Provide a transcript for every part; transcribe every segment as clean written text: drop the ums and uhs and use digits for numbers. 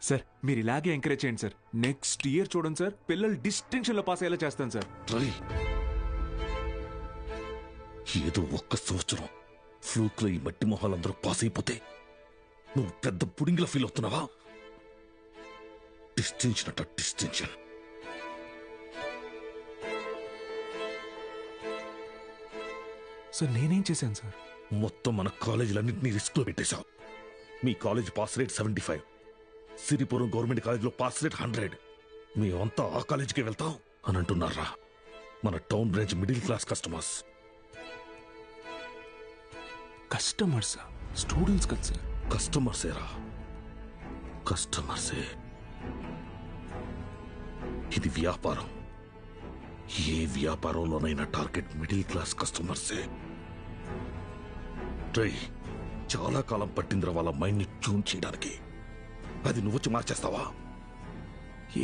Sir మీరు ఇలాగే encourage చేయండి సార్. నెక్స్ట్ ఇయర్ చూడండి సార్, పిల్లలు డిస్టింక్షన్లో పాస్ అయ్యేలా చేస్తాను సార్. ఏదో ఒక్క సంవత్సరం ఫ్లూక్లో ఈ మట్టి మొహాలందరూ పాస్ అయిపోతే నువ్వు పెద్ద పుడింగిలా ఫీల్ అవుతున్నావా? డిస్టింక్షన్ అట డిస్టింక్షన్. సార్ నేనేం చేశాను సార్? మొత్తం మన కాలేజీలన్నింటినీ రిస్క్ లో పెట్టేశావు. మీ college pass rate 75, Siripuram government కాలేజీలో పాస్ రేట్ 100. మేమంతా ఆ కాలేజీకి వెళ్తాం అని అంటున్నారా? మన town branch middle class customers. కస్టమర్సా? స్టూడెంట్స్ కదా సార్. కస్టమర్సేరా, కస్టమర్సే. ఇది వ్యాపారం. ఏ వ్యాపారంలోనైనా టార్గెట్ మిడిల్ క్లాస్ కస్టమర్సే. చాలా కాలం పట్టిందిరా వాళ్ళ మైండ్ ని ట్యూన్ చేయడానికి. అది నువ్వొచ్చి మార్చేస్తావా?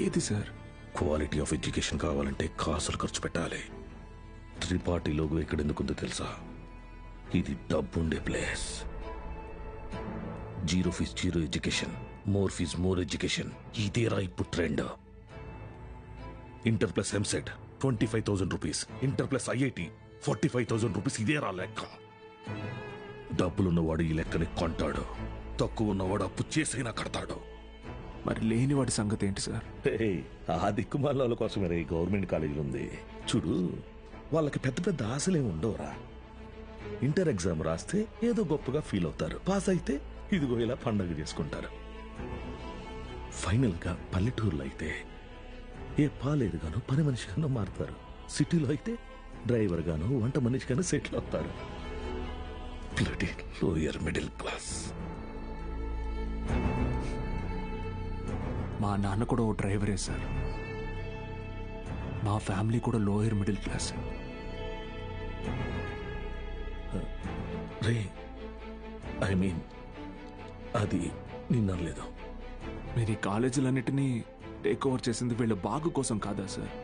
ఏది సార్? క్వాలిటీ ఆఫ్ ఎడ్యుకేషన్ కావాలంటే కాసులు ఖర్చు పెట్టాలి. త్రిపాఠి లోగో ఇక్కడ ఎందుకుందో తెలుసా? ఇది డబ్బుండే place. Zero fees zero education, more fees more education. ఇదేరా ఇప్పుడు trend. Inter plus EAMCET 25,000 rupees, inter plus IIT 45,000 rupees. ఇదేరా లెక్క. డబ్బులున్నవాడు ఈ లెక్కని కొంటాడు, తక్కువ ఉన్నవాడు అప్పు చేసైనా కడతాడు. మరి లేనివాడి సంగతి ఏంటి సార్? ఆ దిక్కుమాల కోసమే ఈ గవర్నమెంట్ కాలేజీలు ఉంది. చూడు, వాళ్ళకి పెద్ద పెద్ద ఆశలేమి ఉండవురా. ఇంటర్ ఎగ్జామ్ రాస్తే ఏదో గొప్పగా ఫీల్ అవుతారు, పాస్ అయితే ఇదిగో ఇలా పండగ చేసుకుంటారు. ఫైనల్ గా పల్లెటూరులో అయితే ఏ పాలేరుగానో పని మనిషిగానో మారుతారు. సిటీలో అయితే డ్రైవర్ గానో వంట మనిషిగానో సెటిల్ అవుతారు. Lower middle class. మా నాన్న కూడా ఓ డ్రైవరే సార్. మా ఫ్యామిలీ కూడా lower middle class. Ray, I mean అది నిన్నలేదు. మీరు ఈ కాలేజీలన్నిటినీ టేక్ ఓవర్ చేసింది వీళ్ళ బాగు కోసం కాదా సార్?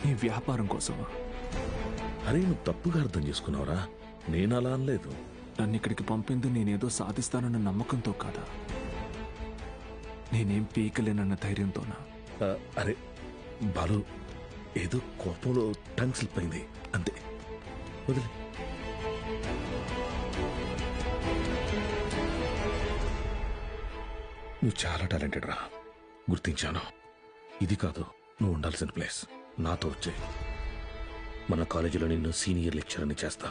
మీ వ్యాపారం కోసమా? అరే, నువ్వు తప్పుగా అర్థం చేసుకున్నావురా. నేను అలా అనలేదు. నన్ను ఇక్కడికి పంపింది నేనేదో సాధిస్తానన్న నమ్మకంతో కాదా, నేనేం పీకలేనన్న ధైర్యంతోనా? అరే బాలు, ఏదో కోపంలో టంగ్ స్లిప్ అయింది అంతే, వదిలే. నువ్వు చాలా టాలెంటెడ్ రా, గుర్తించాను. ఇది కాదు నువ్వు ఉండాల్సిన ప్లేస్. నాతో వచ్చే మన కాలేజీలో నిన్ను సీనియర్ లెక్చరర్ని చేస్తా.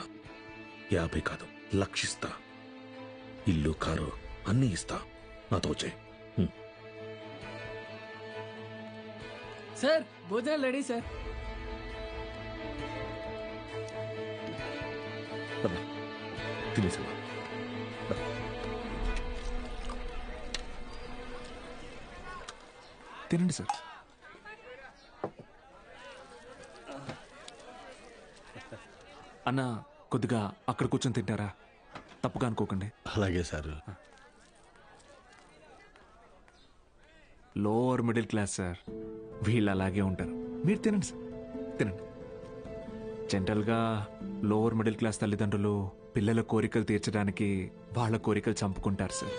50 కాదు, లక్షిస్తా. ఇల్లు కారు అన్నీ ఇస్తా. నాతో వచ్చే. సార్ భోజనాలు రెడీ సార్. తినేసా? తినండి సార్. అన్న కొద్దిగా అక్కడ కూర్చొని తింటారా? తప్పుగా అనుకోకండి. అలాగే sir. Lower middle class sir, వీళ్ళు అలాగే ఉంటారు. మీరు తినండి సార్, తినండి. జనరల్గా లోవర్ మిడిల్ క్లాస్ తల్లిదండ్రులు పిల్లల కోరికలు తీర్చడానికి వాళ్ళ కోరికలు చంపుకుంటారు సార్.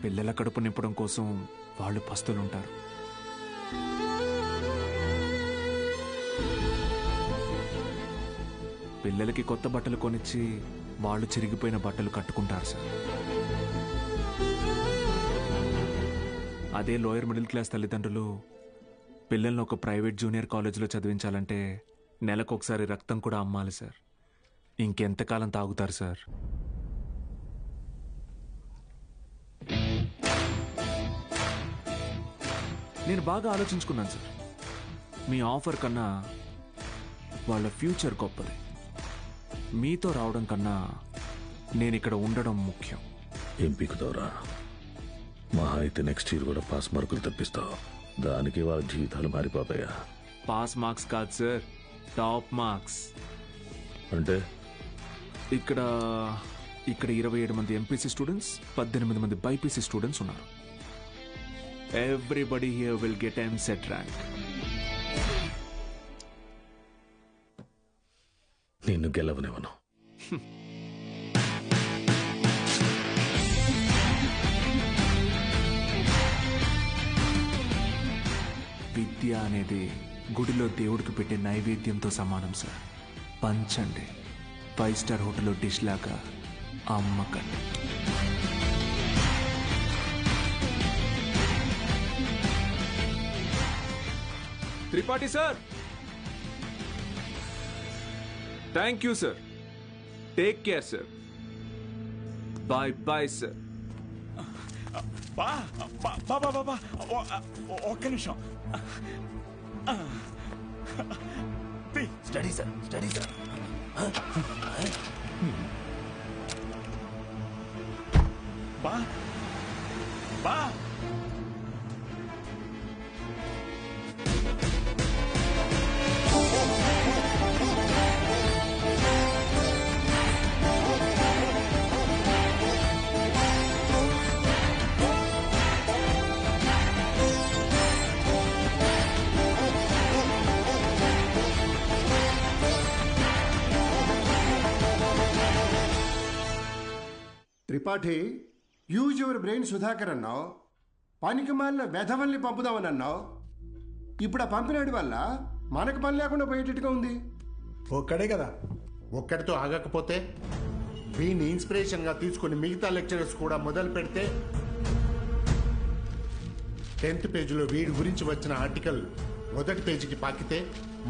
పిల్లల కడుపు నింపడం కోసం వాళ్ళు పస్తులుంటారు. పిల్లలకి కొత్త బట్టలు కొనిచ్చి వాళ్ళు చిరిగిపోయిన బట్టలు కట్టుకుంటారు సార్. అదే లోయర్ మిడిల్ క్లాస్ తల్లిదండ్రులు పిల్లల్ని ఒక ప్రైవేట్ జూనియర్ కాలేజీలో చదివించాలంటే నెలకొకసారి రక్తం కూడా అమ్మాలి సార్. ఇంకెంతకాలం తాగుతారు సార్? నేను బాగా ఆలోచించుకున్నాను సార్. మీ ఆఫర్ కన్నా వాళ్ళ ఫ్యూచర్ గొప్పది. మీతో రావడం కన్నా నేను ఇక్కడ ఉండడం ముఖ్యం. ఏం పీకుతావురా? మహా అయితే నెక్స్ట్ ఇయర్ కూడా పాస్ మార్కులు తప్పిస్తావు. దానికి వాళ్ళ జీవితాలు మారిపోతాయా? పాస్ మార్క్స్ కాదు సార్, టాప్ మార్క్స్. అంటే ఇక్కడ 27 మంది ఎంపీసీ స్టూడెంట్స్, 18 మంది బైపీసీ స్టూడెంట్స్ ఉన్నారు. Everybody here will get EAMCET rank. నిన్ను గెలవనివ్వను. విద్య అనేది గుడిలో దేవుడికి పెట్టే నైవేద్యంతో సమానం సార్. పంచండి, 5 స్టార్ హోటల్లో డిష్ లాగా అమ్మకండి. Tripathi sir, thank you sir. Take care sir. Bye bye sir. బా బా బా బా బా ఒక్క నిమిషం. Study sir, study sir. బా బా Tripathi, use your brain Sudhakar అన్నావు. పనికి మాలిన వెధవల్ని పంపుదామని అన్నావు. ఇప్పుడు ఆ పంపినాడి వల్ల మనకు పని లేకుండా పోయేటట్టుగా ఉంది. ఒక్కడే కదా, ఒక్కడితో ఆగకపోతే వీడిని ఇన్స్పిరేషన్గా తీసుకుని మిగతా లెక్చరర్స్ కూడా మొదలు పెడితే 10th పేజీలో వీడి గురించి వచ్చిన ఆర్టికల్ మొదటి పేజీకి పాకితే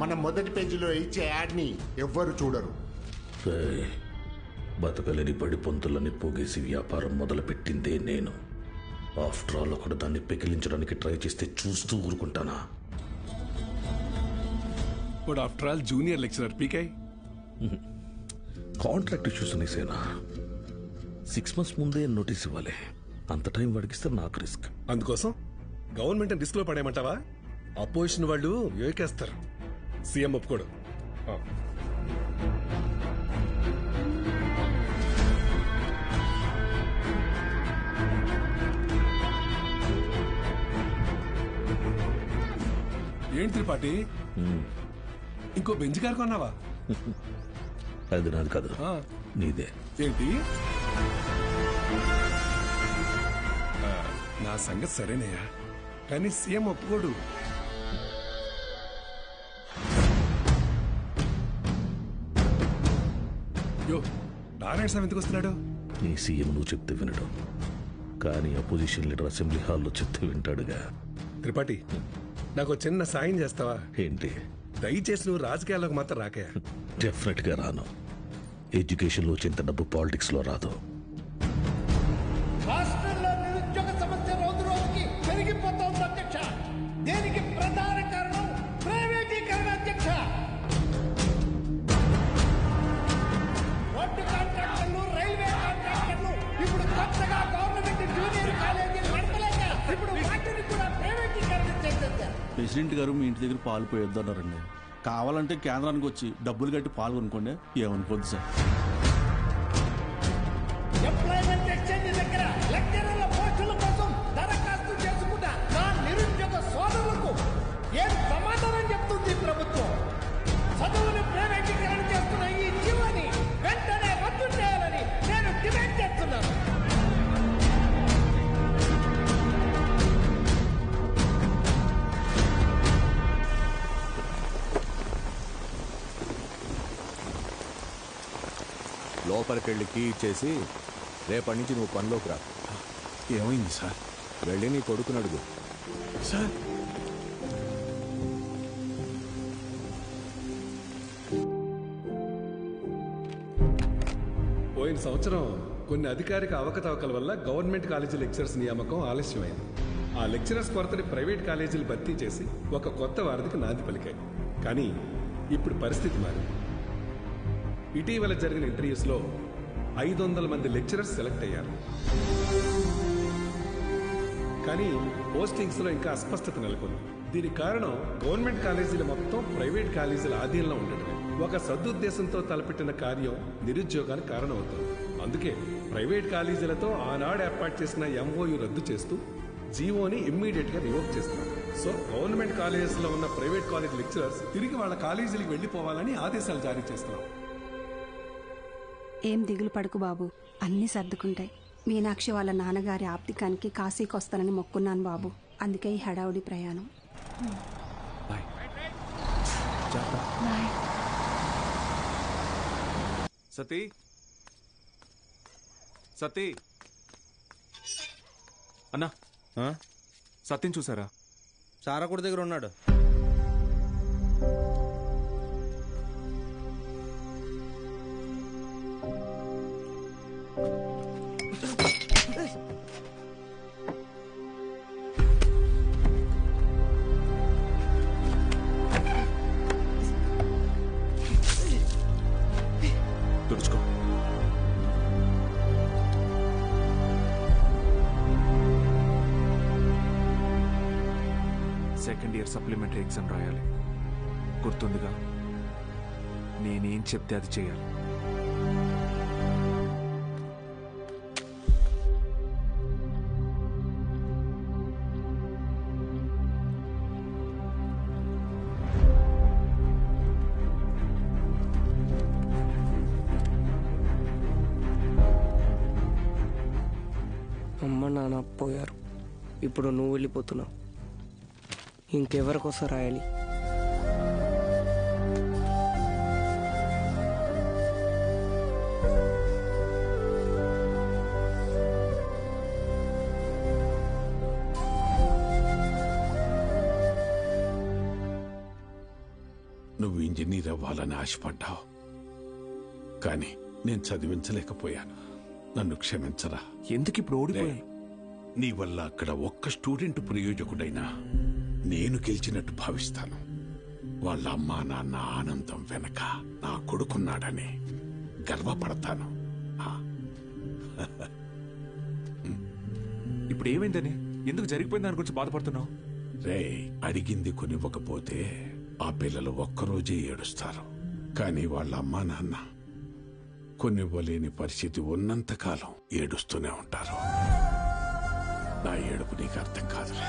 మనం మొదటి పేజీలో ఇచ్చే యాడ్ని ఎవ్వరు చూడరు. బతకలేని పడి పొంతులని పోగేసి వ్యాపారం మొదలుపెట్టిందే నేను. ఆఫ్టర్ ఆల్ ఒకడు దాన్ని పెకిలించడానికి ట్రై చేస్తే చూస్తూ ఊరుకుంటానా? But after all junior lecturer పీకే. కాంట్రాక్ట్ ఇష్యూస్ అనేసేనా? 6 months ముందే నోటీస్ ఇవ్వాలి. అంత టైం వాడికిస్తే నాకు రిస్క్. అందుకోసం గవర్నమెంట్ రిస్క్ లో పడేయమంటావా? అపోజిషన్ వాళ్ళు యోకేస్తారు. సీఎం ఒప్పుకోడు. ఏంటి త్రిపాఠి, ఇంకో బెంచ్ కారు కొన్నావా? అది నాది కాదు, నీదే. ఏంటి? నా సంగతి సరేనయ్యా, కానీ సీఎం ఒప్పుకోడు. యో, నారాయణ స్వామి ఎందుకు వస్తున్నాడు? నీ సీఎం నువ్వు చెప్తే వినడు, కానీ అపోజిషన్ లీడర్ అసెంబ్లీ హాల్లో చెప్తే వింటాడుగా. త్రిపాఠి, నాకు చిన్న సాయం చేస్తావా? ఏంటి? దయచేసి నువ్వు రాజకీయాల్లోకి మాత్రం రాకయా. డెఫినెట్ గా రాను. ఎడ్యుకేషన్ లో వచ్చేంత డబ్బు పాలిటిక్స్ లో రాదు. రాష్ట్రంలో నిరుద్యోగ సమస్య రోజు రోజుకి పెరిగిపోతోంది అధ్యక్ష. దీనికి ప్రధాన కారణం ప్రైవేటీకరణ అధ్యక్ష. రోడ్డు కాంట్రాక్టర్లు, రైల్వే కాంట్రాక్టర్లు ఇప్పుడు కొత్తగా గవర్నమెంట్ జూనియర్ కాలేజీలు నడపలేక ఇప్పుడు వాటిని కూడా ప్రైవేటీకరణ చేసేసారు. ప్రెసిడెంట్ గారు మీ ఇంటి దగ్గర పాలు పోయొద్దు అన్నారండి. కావాలంటే కేంద్రానికి వచ్చి డబ్బులు కట్టి పాలు కొనుక్కోండి, ఏమనుకోద్దు సార్. ఎంప్లాయ్మెంట్ ఎక్స్చేంజ్ దగ్గర లెక్చరర్ల పోస్టుల కోసం దరఖాస్తు చేసుకున్న నా నిరుద్యోగ సోదరులకు ఏం సమాధానం చెప్తుంది ప్రభుత్వం? చదువును ప్రైవేటీకరణ చేస్తున్న ఈ జీవోని వెంటనే రద్దు చేయాలని నేను డిమాండ్ చేస్తున్నాను. లోపలికెళ్ళి కీ ఇచ్చేసి రేపటి నుంచి నువ్వు పనిలోకి రా. ఏమైంది సార్? వెళ్ళి నీ కొడుకుని అడుగు. సార్, పోయిన సంవత్సరం కొన్ని అధికారిక అవకతవకల వల్ల గవర్నమెంట్ కాలేజీ లెక్చరర్స్ నియామకం ఆలస్యమైంది. ఆ లెక్చరర్స్ కొరతని ప్రైవేట్ కాలేజీలు భర్తీ చేసి ఒక కొత్త వారధికి నాంది పలికాయి. కానీ ఇప్పుడు పరిస్థితి మారింది. ఇటీవల జరిగిన ఇంటర్వ్యూస్లో 500 మంది లెక్చరర్స్ సెలెక్ట్ అయ్యారు. కానీ పోస్టింగ్స్లో ఇంకా అస్పష్టత నెలకొంది. దీనికి కారణం గవర్నమెంట్ కాలేజీలు మొత్తం ప్రైవేట్ కాలేజీల ఆధీనంలో ఉండటమే. ఒక సదుద్దేశంతో తలపెట్టిన కార్యం నిరుద్యోగానికి కారణమవుతుంది. అందుకే ప్రైవేట్ కాలేజీలతో ఆనాడు ఏర్పాటు చేసిన ఎంఓయు రద్దు చేస్తూ జీవోని ఇమ్మీడియట్ గా రివోక్ చేస్తున్నారు. సో గవర్నమెంట్ కాలేజెస్లో ఉన్న ప్రైవేట్ కాలేజ్ లెక్చరర్స్ తిరిగి వాళ్ళ కాలేజీలకు వెళ్లిపోవాలని ఆదేశాలు జారీ చేస్తున్నారు. ఏం దిగులు పడుకు బాబు, అన్నీ సర్దుకుంటాయి. మీనాక్షి వాళ్ళ నాన్నగారి ఆప్తికానికి కాశీకి వస్తానని మొక్కున్నాను బాబు. అందుకే ఈ హడావుడి ప్రయాణం. బాయ్. సతీ సతీ అన్నా సత్యం చూసారా? సారాకుడి దగ్గర ఉన్నాడు. తుడుచుకో. సెకండ్ ఇయర్ సప్లిమెంటరీ ఎగ్జామ్ రాయాలి. గుర్తుందిగా? నేనేం చెప్తే అది చేయాలి. అమ్మ నాన్న పోయారు, ఇప్పుడు నువ్వు వెళ్ళిపోతున్నావు. ఇంకెవరికోసం రాయాలి? నువ్వు ఇంజనీర్ అవ్వాలని ఆశపడ్డావు, కానీ నేను చదివించలేకపోయాను. నన్ను క్షమించరా. ఎందుకు ఇప్పుడు ఓడిపోయాను? నీ వల్ల అక్కడ ఒక్క స్టూడెంట్ ప్రయోజకుడైనా నేను గెలిచినట్టు భావిస్తాను. వాళ్ళ అమ్మా నాన్న ఆనందం వెనక నా కొడుకున్నాడని గర్వపడతాను. ఇప్పుడు ఏమైందని, ఎందుకు జరిగిపోయింది దాని గురించి బాధపడుతున్నావు? రే, అడిగింది కొనివ్వకపోతే ఆ పిల్లలు ఒక్కరోజే ఏడుస్తారు. కానీ వాళ్ళ అమ్మా నాన్న కొనివ్వలేని పరిస్థితి ఉన్నంతకాలం ఏడుస్తూనే ఉంటారు. నా ఏడుపు నీకు అర్థం కాదులే.